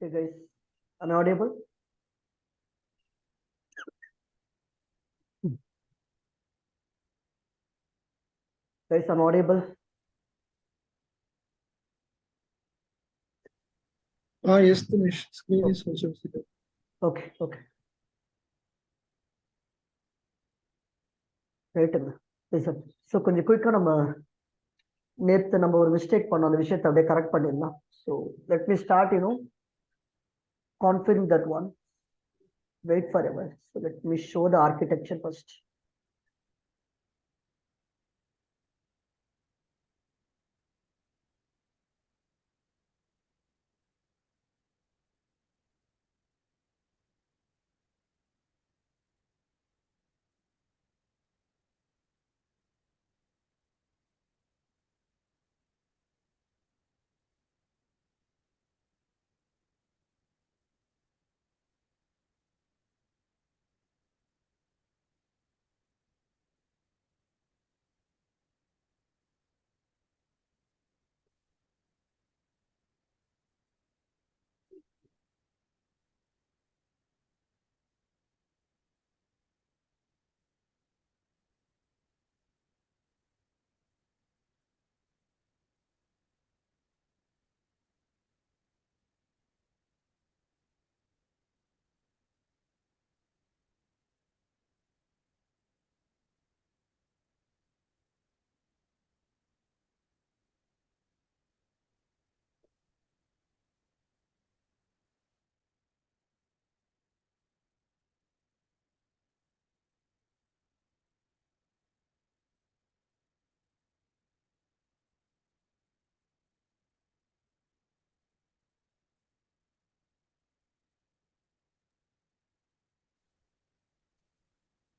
Hey guys, am I audible? Guys, I'm audible. Yes, Dinesh. Screen is also visible. Okay. Right. So கொஞ்சம் குயிக்கா நம்ம ஒரு mistake பண்ணோம் அந்த விஷயத்தை அப்படியே கரெக்ட் பண்ணிடலாம். So let me start, confirm that one. Wait for a while. So let me show the architecture first.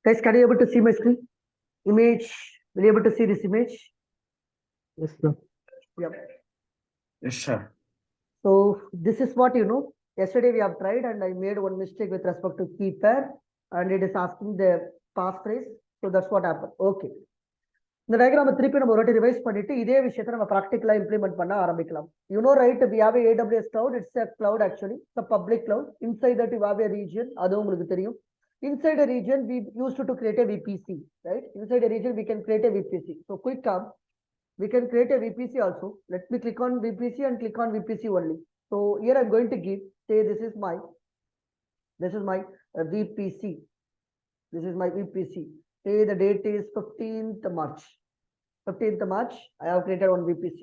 Guys, can you able to see my screen? Image, will you able to see this image? Yes, sir. Yep. Yes, sir. So this is what yesterday we have tried and I made one mistake with respect to key pair and it is asking the passphrase. So that's what happened. Okay. இந்த diagram திருப்பி நம்ம ஒரு revise பண்ணிட்டு இதே விஷயத்தை நம்ம ப்ராக்டிகலா implement பண்ண ஆரம்பிக்கலாம். Right, we have a AWS cloud. It's a cloud actually. It's a public cloud. Inside that you have a region. அது உங்களுக்கு தெரியும். Inside a region we used to create a VPC, right? Inside a region we can create a VPC. So quick come, we can create a VPC also. Let me click on VPC and click on VPC only. So here I'm going to give, say this is my VPC. This is my VPC. Say the date is 15th March. 15th March, I have created one VPC.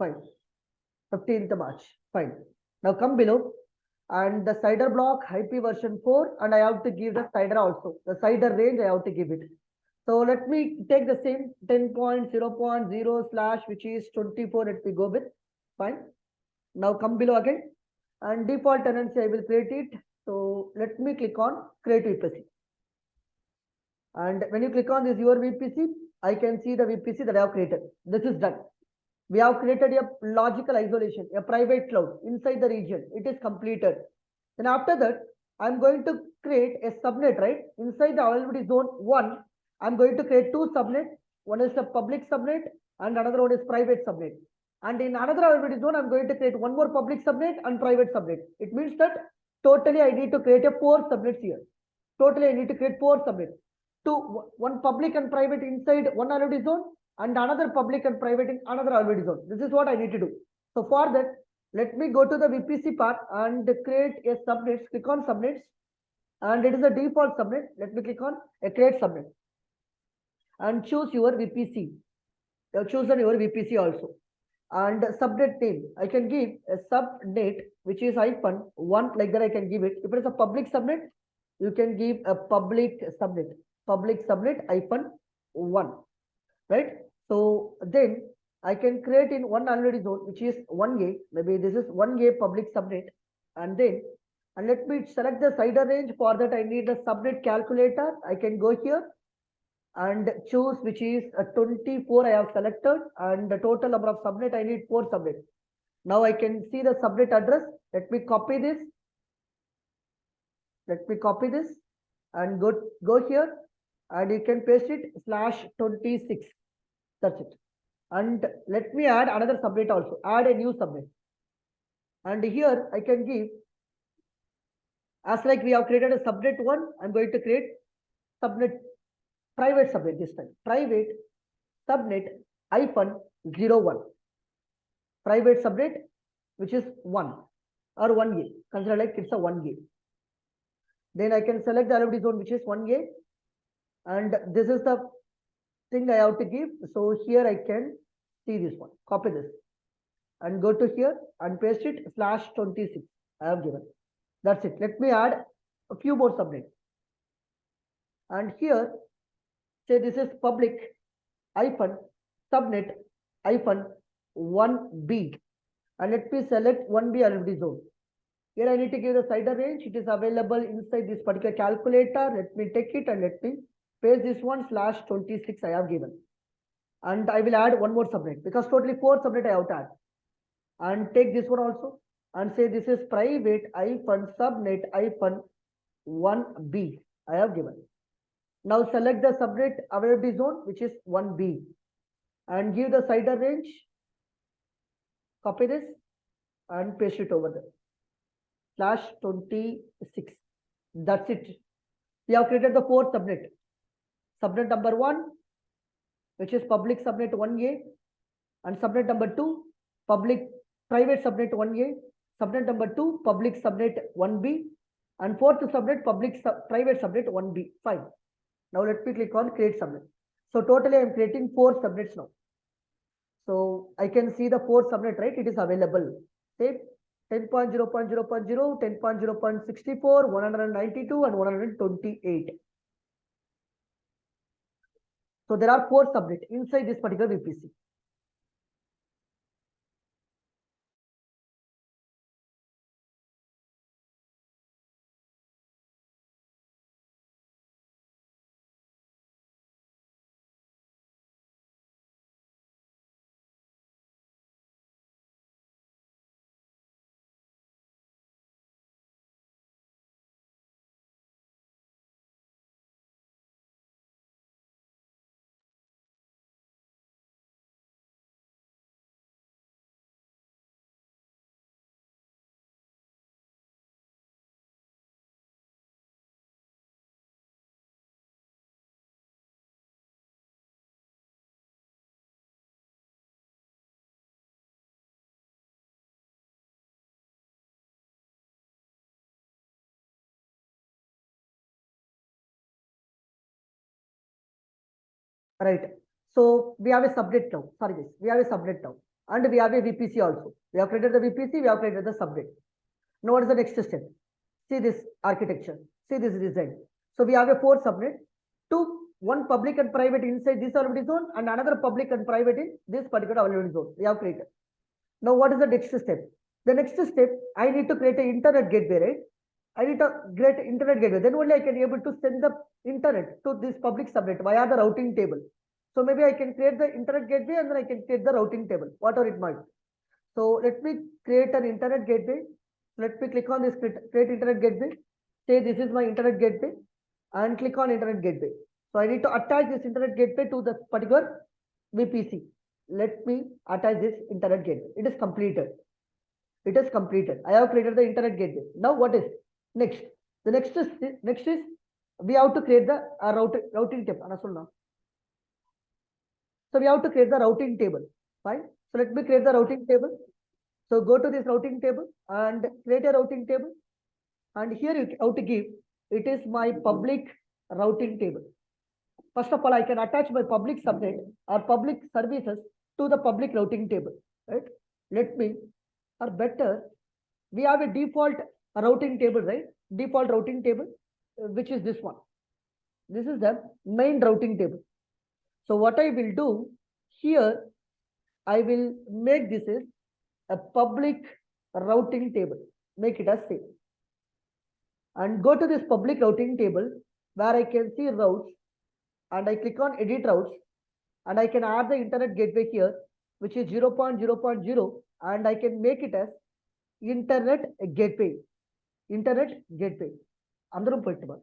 Fine. 15th March. Fine. Now come below and the CIDR block IP version 4 and I have to give the CIDR also. The CIDR range I have to give it. So let me take the same 10.0.0/ which is 24. Let me go with. Fine. Now come below again and default tenancy I will create it. So let me click on create VPC. And when you click on this your VPC, I can see the VPC that I have created. This is done. We have created a logical isolation, a private cloud inside the region. It is completed. Then after that, I'm going to create a subnet, right? Inside the availability zone 1, I'm going to create two subnets. One is a public subnet and another one is private subnet. And in another availability zone, I'm going to create one more public subnet and private subnet. It means that totally I need to create a 4 subnets here. Totally I need to create 4 subnets. One public and private inside one availability zone and another public and private in another availability zone. This is what I need to do. So for that, let me go to the VPC part and create a subnet. Click on subnets and it is a default subnet. Let me click on a create subnet and choose your VPC. You have chosen your VPC also. And subnet name, I can give a subnet which is -1, like that I can give it. If it is a public subnet, you can give a public subnet -1, right? So then I can create in one availability zone which is 1A. Maybe this is 1A public subnet, and let me select the CIDR range. For that I need the subnet calculator. I can go here and choose which is a 24 I have selected, and the total number of subnet I need 4 subnets. Now I can see the subnet address. Let me copy this. And go here and you can paste it /26. That's it. And let me add another subnet also. Add a new subnet. And here I can give, as like we have created a subnet one, I'm going to create subnet, private subnet this time. Private subnet -01. Private subnet, which is 1 or 1A. Consider like it's a 1A. Then I can select the LFD zone, which is 1A. And this is the thing I have to give. So here I can see this one. Copy this and go to here and paste it /26. I have given. That's it. Let me add a few more subnets. And here, say this is public subnet 1B. And let me select 1B LFD zone. Here I need to give the CIDR range. It is available inside this particular calculator. Let me take it and let me paste this one /26 I have given. And I will add one more subnet because totally 4 subnet I have to add. And take this one also and say this is private subnet 1B I have given. Now select the subnet availability zone, which is 1B, and give the CIDR range. Copy this and paste it over there. /26. That's it. We have created the 4 subnet. Subnet number 1, which is public subnet 1A, and subnet number 2, public private subnet 1A, subnet number 2, public subnet 1B, and 4th subnet private subnet 1B. Fine. Now let me click on create subnet. So totally I am creating 4 subnets now. So I can see the 4 subnet, right? It is available. Say 10.0.0.0, 10.0.64, 192, and 128. So there are 4 subnets inside this particular VPC. Right. So we have a subnet now. Sorry, guys. We have a subnet now. And we have a VPC also. We have created the VPC, we have created the subnet. Now what is the next step? See this architecture. See this design. So we have a 4 subnet. 2, 1 public and private inside this availability zone, and another public and private in this particular availability zone. We have created. Now what is the next step? The next step, I need to create an internet gateway, right? I need to create internet gateway. Then only I can be able to send the internet to this public subnet via the routing table. So maybe I can create the internet gateway and then I can create the routing table, whatever it might. So let me create an internet gateway. Let me click on this create internet gateway. Say this is my internet gateway and click on internet gateway. So I need to attach this internet gateway to the particular VPC. Let me attach this internet gateway. It is completed. It is completed. I have created the internet gateway. Now what is next? The next is we have to create the routing table. So we have to create the routing table. Fine. So let me create the routing table. So go to this routing table and create a routing table. And here you have to give, it is my public routing table. First of all, I can attach my public subnet or public services to the public routing table, right? Let me, or better, we have a default routing table, right? Default routing table, which is this one. This is the main routing table. So what I will do here, I will make this is a public routing table. Make it as same. And go to this public routing table where I can see routes, and I click on edit routes, and I can add the internet gateway here, which is 0.0.0, and I can make it as internet gateway. Internet gateway. Andarum poittuma.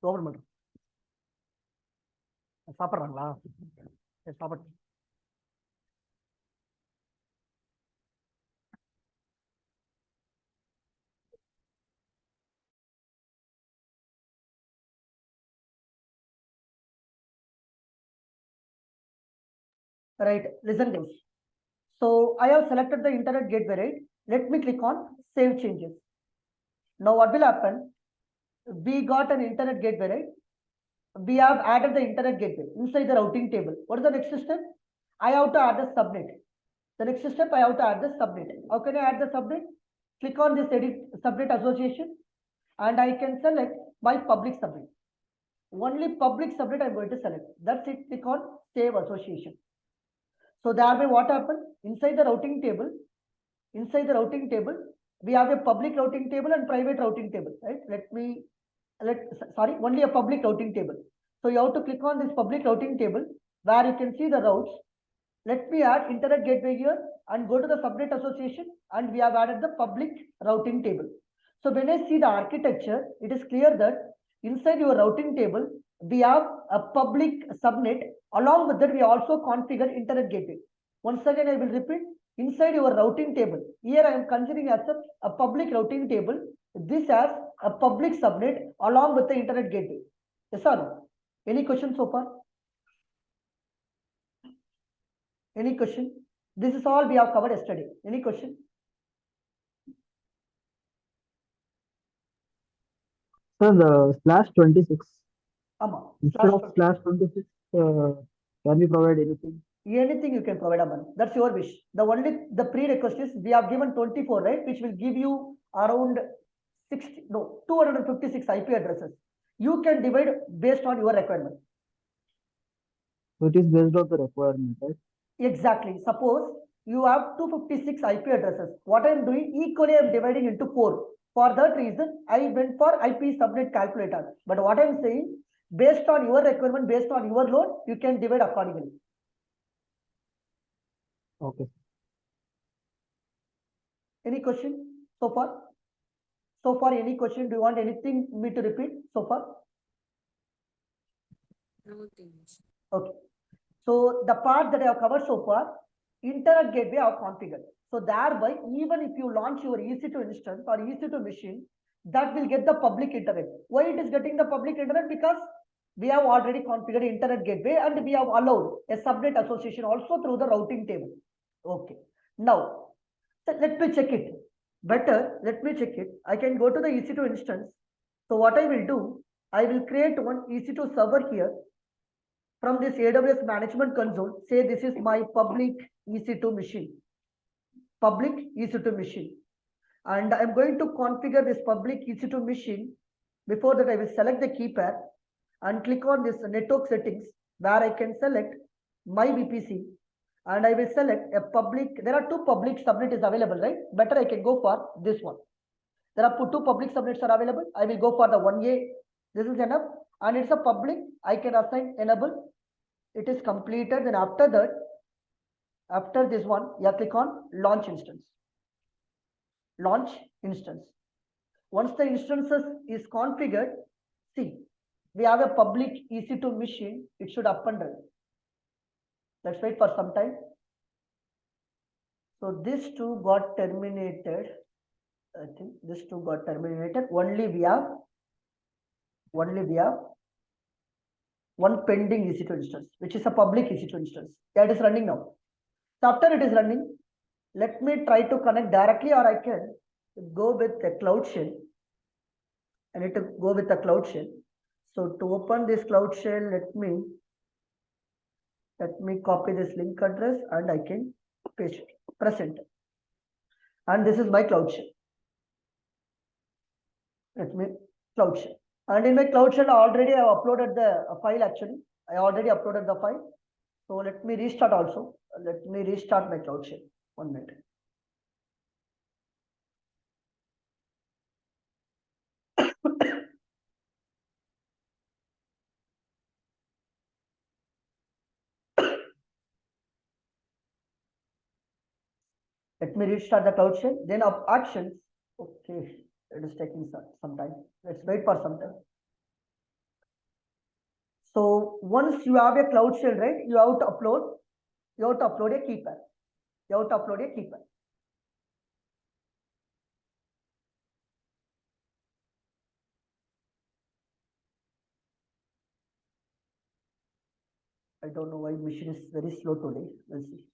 Open பண்றேன். சாப்பிட்றாங்களா? சாப்பிட்டு right. Listen guys. So I have selected the internet gateway, right? Let me click on save changes. Now what will happen? We got an internet gateway, right? We have added the internet gateway inside the routing table. What is the next step? I have to add the subnet. The next step, I have to add the subnet. How can I add the subnet? Click on this edit subnet association and I can select my public subnet. Only public subnet I'm going to select. That's it. Click on save association. So thereby what happened? Inside the routing table, we have a public routing table and private routing table, right? Only a public routing table. So you have to click on this public routing table where you can see the routes. Let me add internet gateway here and go to the subnet association and we have added the public routing table. So when I see the architecture, it is clear that inside your routing table, we have a public subnet. Along with that, we also configure internet gateway. Once again, I will repeat, inside your routing table, here I am considering as a public routing table. This has a public subnet along with the internet gateway. Yes or no? Any question so far? Any question? This is all we have covered yesterday. Any question? Sir, the /26. Instead of /26, can we provide anything? Anything you can provide, Aman. That's your wish. The prerequisite is we have given 24, right? Which will give you around 256 IP addresses. You can divide based on your requirement. So it is based on the requirement, right? Exactly. Suppose you have 256 IP addresses. What I am doing, equally I am dividing into 4. For that reason, I went for IP subnet calculator. But what I am saying, based on your requirement, based on your load, you can divide accordingly. Okay. Any question so far? So far, any question? Do you want anything me to repeat so far? No things. Okay. So the part that I have covered so far, internet gateway I have configured. So thereby, even if you launch your EC2 instance or EC2 machine, that will get the public internet. Why it is getting the public internet? Because we have already configured internet gateway and we have allowed a subnet association also through the routing table. Okay. Now, so let me check it. Better, let me check it. I can go to the EC2 instance. So what I will do, I will create one EC2 server here. From this AWS management console, say this is my public EC2 machine. Public EC2 machine. And I'm going to configure this public EC2 machine. Before that, I will select the key pair and click on this network settings where I can select my VPC and I will select a public. There are 2 public subnets available, right? Better I can go for this one. There are 2 public subnets are available. I will go for the 1A. This is enough. And it's a public. I can assign enable. It is completed. Then after that, after this one, you click on launch instance. Launch instance. Once the instances is configured, see, we have a public EC2 machine. It should up and run. Let's wait for some time. So this 2 got terminated. I think this 2 got terminated. Only we have one pending EC2 instance, which is a public EC2 instance. That is running now. So after it is running, let me try to connect directly, or I can go with the cloud shell. I need to go with the cloud shell. So to open this cloud shell, let me copy this link address and I can paste it, press enter. And this is my cloud shell. Let me cloud shell. And in my cloud shell, already I have uploaded the file actually. I already uploaded the file. So let me restart also. Let me restart my cloud shell. 1 minute. Let me restart the cloud shell. Then of actions. Okay, it is taking some time. Let's wait for some time. So once you have a cloud shell, right, you have to upload a key pair. You have to upload a key pair. I don't know why machine is very slow today. Let's see.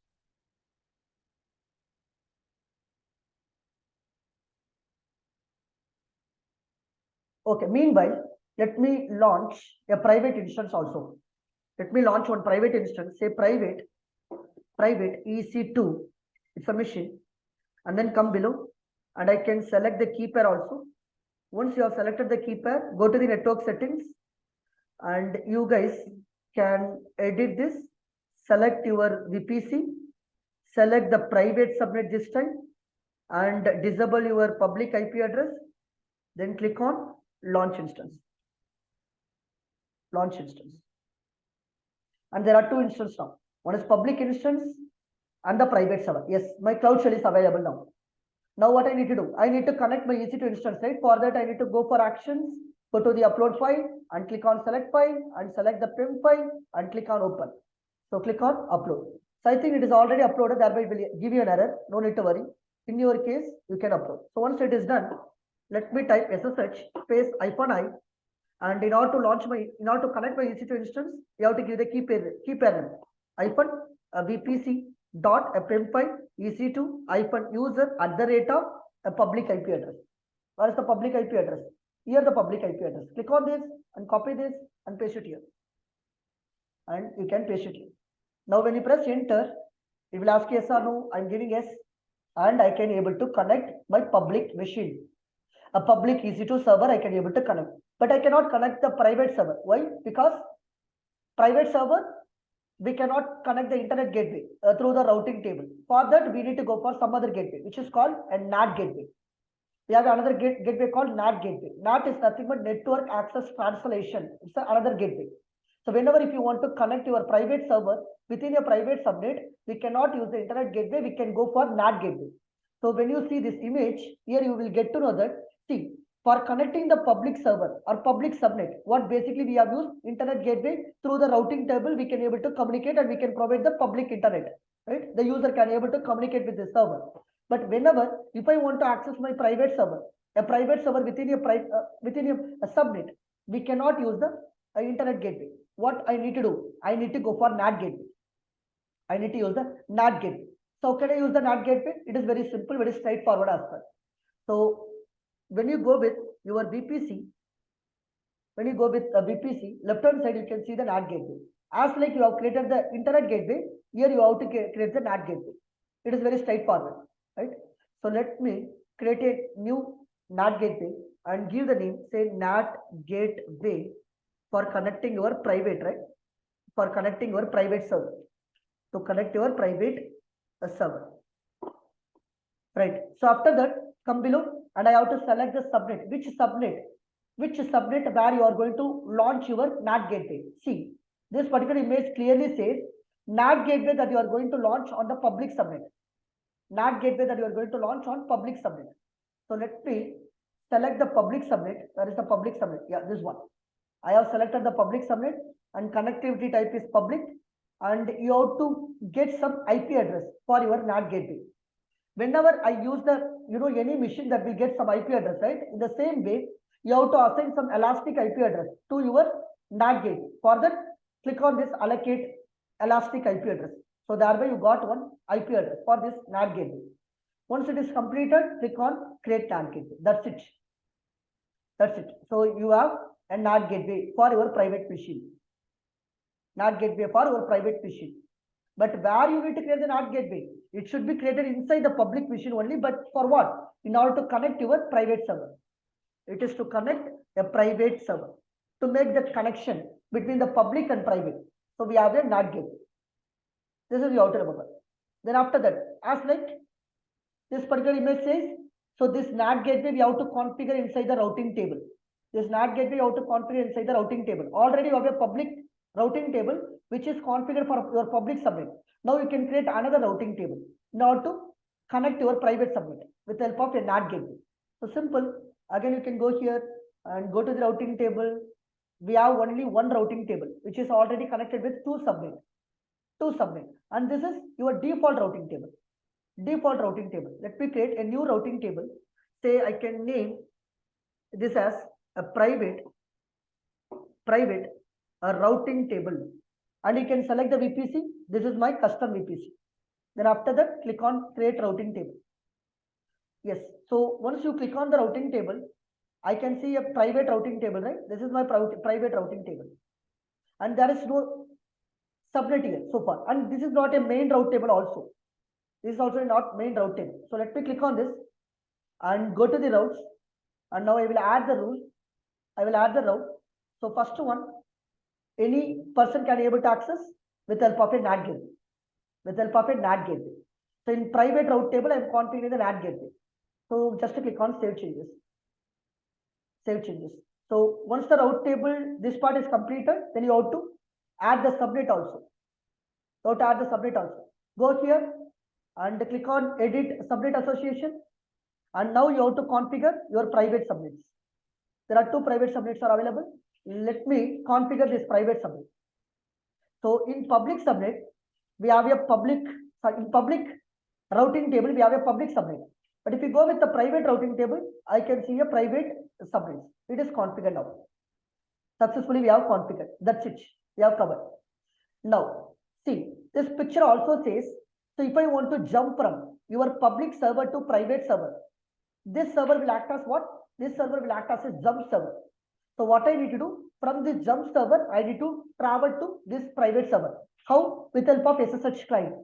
Okay, meanwhile, let me launch a private instance also. Let me launch one private instance, say private EC2. It's a machine. And then come below and I can select the key pair also. Once you have selected the key pair, go to the network settings and you guys can edit this. Select your VPC, select the private subnet this time and disable your public IP address. Then click on launch instance. Launch instance. And there are two instances now. One is public instance and the private server. Yes, my cloud shell is available now. Now what I need to do? I need to connect my EC2 instance, right? For that, I need to go for actions, go to the upload file and click on select file and select the PIM file and click on open. So click on upload. So I think it is already uploaded, thereby it will give you an error. No need to worry. In your case, you can upload. So once it is done, let me type SSH space -I. And in order to connect my EC2 instance, you have to give the key pair name -VPC dot a PIM file EC2 -user @ a public IP address. Where is the public IP address? Here the public IP address. Click on this and copy this and paste it here. And you can paste it here. Now when you press enter, it will ask yes or no. I'm giving yes, and I can able to connect my public machine. A public EC2 server I can able to connect, but I cannot connect the private server. Why? Because private server we cannot connect the internet gateway through the routing table. For that, we need to go for some other gateway, which is called a NAT gateway. We have another gateway called NAT gateway. NAT is nothing but network access translation. It's another gateway. So whenever if you want to connect your private server within your private subnet, we cannot use the internet gateway. We can go for NAT gateway. So when you see this image here, you will get to know that, see, for connecting the public server or public subnet, what basically we have used internet gateway. Through the routing table, we can able to communicate and we can provide the public internet, right? The user can able to communicate with the server. But whenever, if I want to access my private server, a private server within a subnet, we cannot use the internet gateway. What I need to do? I need to go for NAT gateway. I need to use the NAT gateway. So can I use the NAT gateway? It is very simple, very straightforward as well. So when you go with your VPC, left hand side you can see the NAT gateway. As like you have created the internet gateway, here you have to create the NAT gateway. It is very straightforward, right? So let me create a new NAT gateway and give the name, say NAT gateway for connecting your private, right? For connecting your private server. To connect your private server, right? So after that, come below and I have to select the subnet. Which subnet where you are going to launch your NAT gateway. See, this particular image clearly says NAT gateway that you are going to launch on the public subnet. NAT gateway that you are going to launch on public subnet. So let me select the public subnet. That is the public subnet. Yeah, this one. I have selected the public subnet and connectivity type is public, and you have to get some IP address for your NAT gateway. Whenever I use the, any machine that will get some IP address, right? In the same way, you have to assign some elastic IP address to your NAT gateway. For that, click on this allocate elastic IP address. So thereby you got one IP address for this NAT gateway. Once it is completed, click on create NAT gateway. That's it. That's it. So you have a NAT gateway for your private machine. NAT gateway for your private machine. But where you need to create the NAT gateway, it should be created inside the public machine only. But for what? In order to connect your private server. It is to connect a private server. To make the connection between the public and private. So we have a NAT gateway. This is the outer remember. Then after that, as like this particular image says, so this NAT gateway we have to configure inside the routing table. This NAT gateway you have to configure inside the routing table. Already you have a public routing table which is configured for your public subnet. Now you can create another routing table in order to connect your private subnet with the help of a NAT gateway. So simple. Again, you can go here and go to the routing table we have only one routing table, which is already connected with two subnet, and this is your default routing table. Default routing table. Let me create a new routing table. Say I can name this as a private routing table, and you can select the VPC. This is my custom VPC. Then after that, click on create routing table. Yes. So once you click on the routing table, I can see a private routing table, right? This is my private routing table, and there is no subnet here so far. And this is not a main route table also. This is also not main route table. So let me click on this and go to the routes. And now I will add the rule. I will add the route. So first one, any person can able to access with help of a NAT gateway. With help of a NAT gateway. So in private route table, I am configuring the NAT gateway. So just to click on save changes. Save changes. So once the route table, this part is completed, then you have to add the subnet also. You have to add the subnet also. Go here and click on edit subnet association. And now you have to configure your private subnets. There are two private subnets are available. Let me configure this private subnet. So in public subnet, we have a public, in public routing table, we have a public subnet. But if you go with the private routing table, I can see a private subnet. It is configured now. Successfully we have configured. That's it. We have covered. Now, see, this picture also says, so if I want to jump from your public server to private server, this server will act as what? This server will act as a jump server. So what I need to do, from this jump server, I need to travel to this private server. How? With help of SSH client.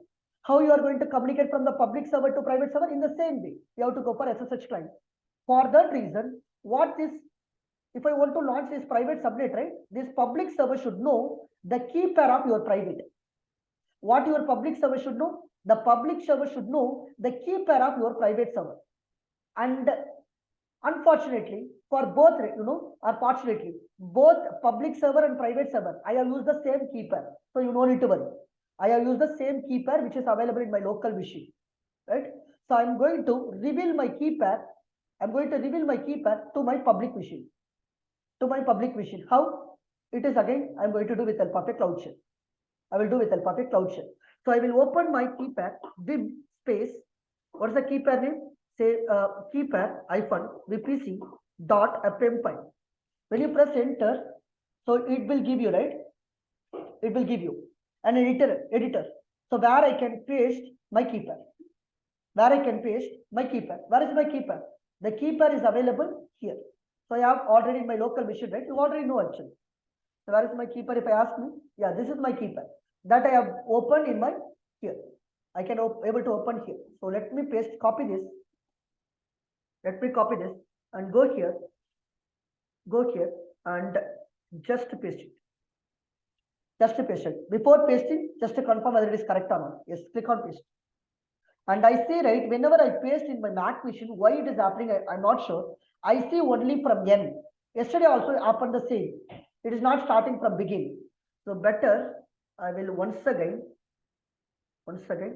How you are going to communicate from the public server to private server? In the same way, you have to go for SSH client. For that reason, what this, if I want to launch this private subnet, right? This public server should know the key pair of your private. What your public server should know? The public server should know the key pair of your private server. And unfortunately, for both, or fortunately, both public server and private server, I have used the same key pair. So you don't need to worry. I have used the same key pair which is available in my local machine, right? So I'm going to reveal my key pair. I'm going to reveal my key pair to my public machine. To my public machine. How? It is again, I'm going to do with help of a cloud shell. I will do with help of a cloud shell. So I will open my key pair, vim space. What's the key pair name? Say key pair -vpc dot append file. When you press enter, so it will give you, right? It will give you an editor. So where I can paste my key pair. Where I can paste my key pair. Where is my key pair? The key pair is available here. So I have already in my local machine, right? You already know actually. So where is my key pair? If I ask me, yeah, this is my key pair that I have opened in my here. I can able to open here. So let me paste, copy this. Let me copy this and go here and just paste it. Just to paste it. Before pasting, just to confirm whether it is correct or not. Yes, click on paste. And I see, right, whenever I paste in my Mac machine, why it is happening, I'm not sure. I see only from N. Yesterday also happened the same. It is not starting from beginning. So better, I will once again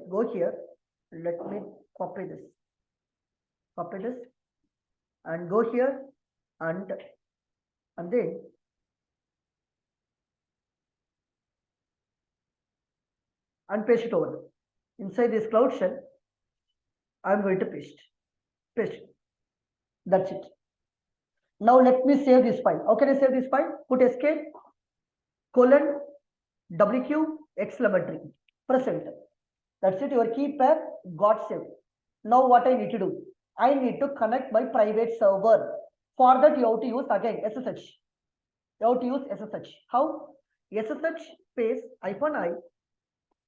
go here. Let me copy this. Copy this and go here and then and paste it over. Inside this cloud shell, I'm going to paste. That's it. Now let me save this file. How can I save this file? Put escape, :WQ, exclamatory. Press enter. That's it. Your key pair got saved. Now what I need to do? I need to connect my private server. For that, you have to use again SSH. You have to use SSH. How? SSH space -I.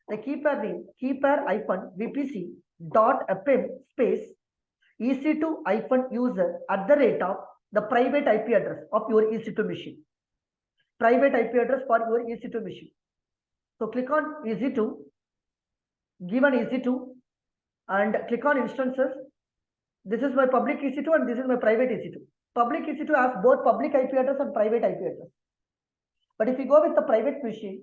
The key pair name, key pair -vpc dot append space EC2-user @ the private IP address of your EC2 machine. Private IP address for your EC2 machine. So click on EC2, give an EC2 and click on instances. This is my public EC2 and this is my private EC2. Public EC2 has both public IP address and private IP address. But if you go with the private machine,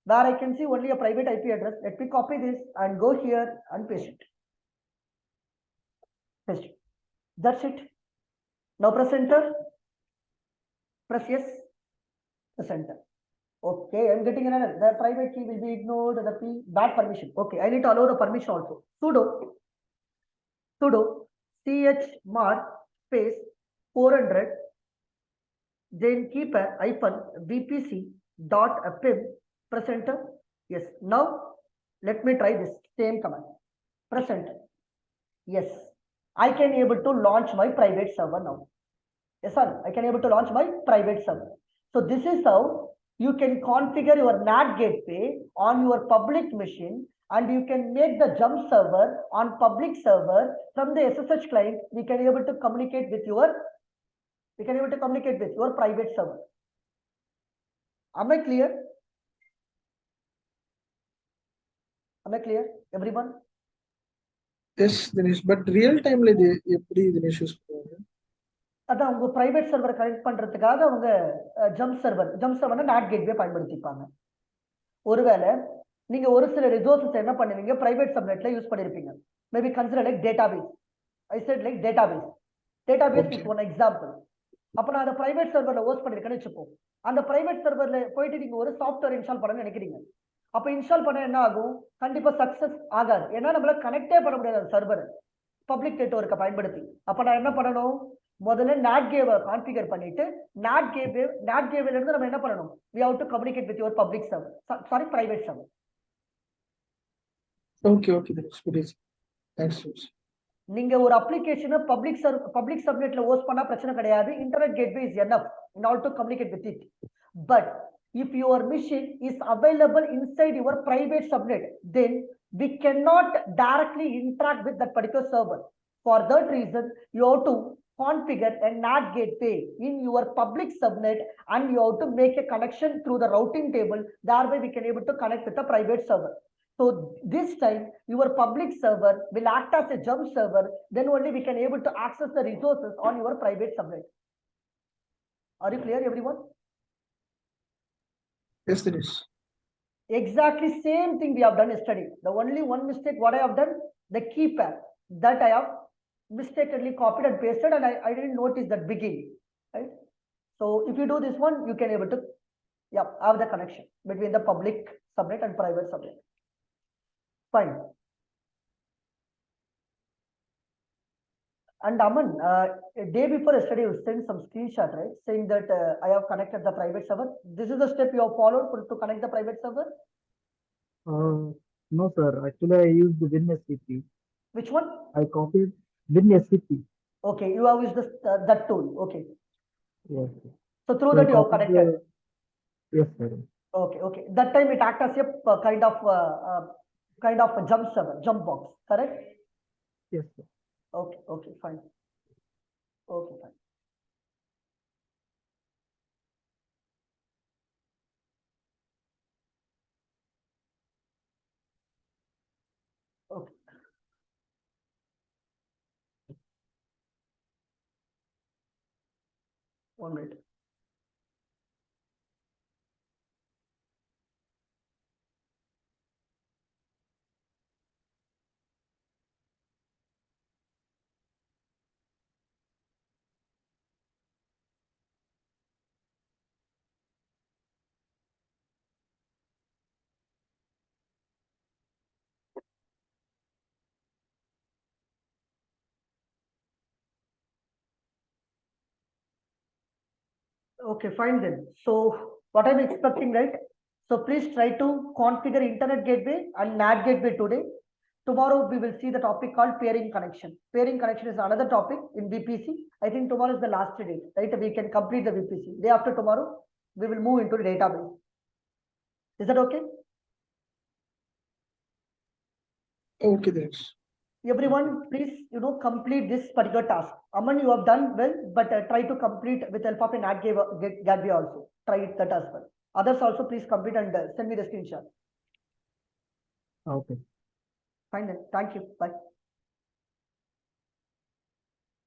where I can see only a private IP address, let me copy this and go here and paste it. Paste it. That's it. Now press enter. Press yes. presenter. Okay, I'm getting another. The private key will be ignored. The P bad permission. Okay, I need to allow the permission also. Sudo chmar space 400 then keep a hyphen vpc dot pim presenter. Yes. Now let me try this same command. Presenter. Yes, I can able to launch my private server now. Yes, sir. I can able to launch my private server. So this is how you can configure your NAT gateway on your public machine, and you can make the jump server on public server from the SSH client. We can able to communicate with your private server. Am I clear? Am I clear, everyone? Yes, Dinesh. But real time le எப்படி Dinesh use பண்ணுவாங்க? அதான் உங்க private சர்வரை connect பண்றதுக்காக அவங்க jump சர்வர்னா NAT gateway பயன்படுத்திப்பாங்க. ஒருவேளை நீங்க ஒரு சில ரிசோர்சஸ் என்ன பண்ணுவீங்க, பிரைவேட் சப்நெட்ல யூஸ் பண்ணிருப்பீங்க. Maybe consider like database. I said like database is one example. அப்ப நான் அந்த பிரைவேட் சர்வர்ல ஹோஸ்ட் பண்ணிருக்கேன்னு வச்சுப்போம். அந்த பிரைவேட் சர்வர்ல போயிட்டு நீங்க ஒரு சாஃப்ட்வேர் இன்ஸ்டால் பண்ணணும்னு நினைக்கிறீங்க. அப்ப இன்ஸ்டால் பண்ண என்ன ஆகும், கண்டிப்பா சக்சஸ் ஆகாது. ஏன்னா நம்மள கனெக்டே பண்ண முடியாது சர்வர் பப்ளிக் நெட்வொர்க்கை பயன்படுத்தி. அப்ப நான் என்ன பண்ணணும், முதல்ல நாட் கேவை கான்ஃபிகர் பண்ணிட்டு நாட் கேவேல இருந்து நம்ம என்ன பண்ணணும், we have to communicate with your public server, sorry private server. Okay, Dinesh. Thanks. நீங்க ஒரு அப்ளிகேஷனை பப்ளிக் சப்நெட்ல ஹோஸ்ட் பண்ணா பிரச்சனை கிடையாது. Internet gateway is enough in order to communicate with it. But if your machine is available inside your private subnet, then we cannot directly interact with that particular server. For that reason, you have to configure a NAT gateway in your public subnet, and you have to make a connection through the routing table. Thereby we can able to connect with the private server. So this time your public server will act as a jump server. Then only we can able to access the resources on your private subnet. Are you clear, everyone? Yes, Dinesh. Exactly same thing we have done yesterday. The only one mistake what I have done, the key pair that I have mistakenly copied and pasted, and I didn't notice that beginning, right? So if you do this one, you can able to have the connection between the public subnet and private subnet. Fine. And Aman, a day before yesterday, you sent some screenshot, right? Saying that I have connected the private server. This is the step you have followed to connect the private server? No, sir. Actually, I used the WinSCP. Which one? I copied WinSCP. Okay, you have used that tool. Okay. Yes. So through that you have connected. Yes, sir. Okay. That time it acts as a kind of a jump server, jump box, correct? Yes, sir. Okay, fine. Okay, fine. Okay. One minute. Okay, fine then. So what I'm expecting, right? So please try to configure internet gateway and NAT gateway today. Tomorrow we will see the topic called pairing connection. Pairing connection is another topic in VPC. I think tomorrow is the last day, right? We can complete the VPC. Day after tomorrow, we will move into the database. Is that okay? Okay, Dinesh. Everyone, please, complete this particular task. Aman, you have done well, but try to complete with help of a NAT gateway also. Try it that as well. Others also, please complete and send me the screenshot. Okay. Fine then. Thank you. Bye.